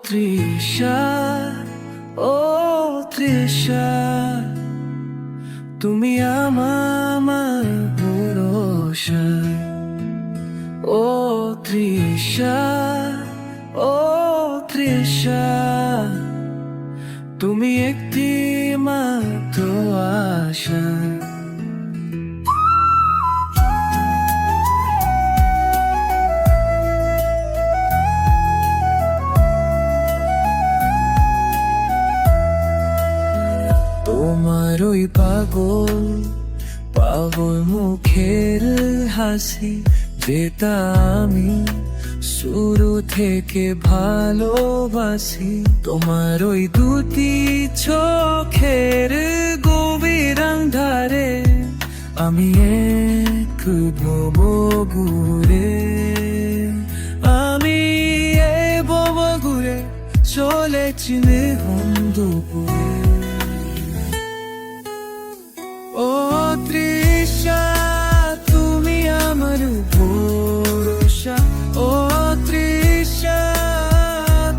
তৃষা, ও তৃষা, তুমি আমার ভরসা। ও তৃষা, ও তৃষা, তুমি একটি মাত্র আশা। তোমার ওই পাগল পাগল মুখের হাসি, যেটা আমি শুরু থেকে ভালোবাসি। তোমার ওই দুটি চোখের গভীর ধারে আমি এক ঘুরে, আমি এ ঘুরে চলেছি দুপুরে। ও তৃষা, তুমি আমার ভরসা। ও তৃষা,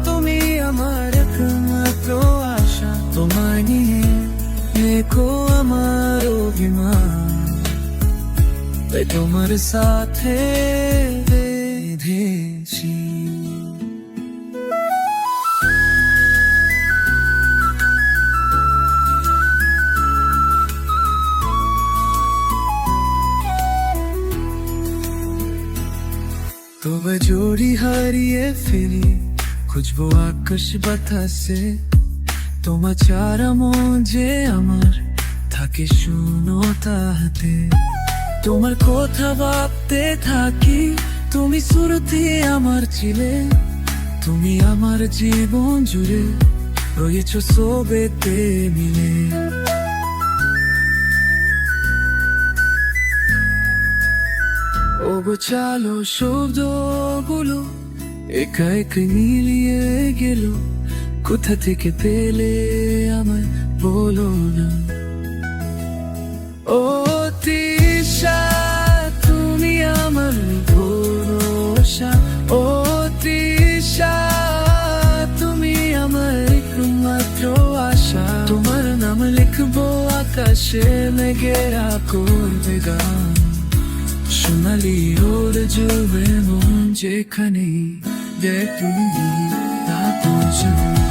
তুমি আমার একমাত্র আশা। তোমায় নিয়ে দেখো আমার অভিমান, তাই তোমার সাথে বেঁধেছি। তবে জোড়ি হারিয়ে ফিরি, খুঁজবো আকাশ বাতাসে। তোমার ছাড়া মন যে আমার থাকে শূন্যতাতে। তোমার কথা ভাবতে থাকি, তুমি শুরুতে আমার ছিলে। তুমি আমার জীবন জুড়ে রয়েছো সবেতে মিলে। গোছালো শব্দগুলো একা একা মিলিয়ে গেল। কোথা থেকে পেলে আমায় বলো না। ও তৃষা, তুমি আমার ভরসা। ও তৃষা, তুমি আমার একমাত্র আশা। তোমার নাম লিখবো আকাশে, মেঘেরা করবে গান। সোনালি রোদ জ্বলবে মন যেখানে, যে তুমি তা তো জানো।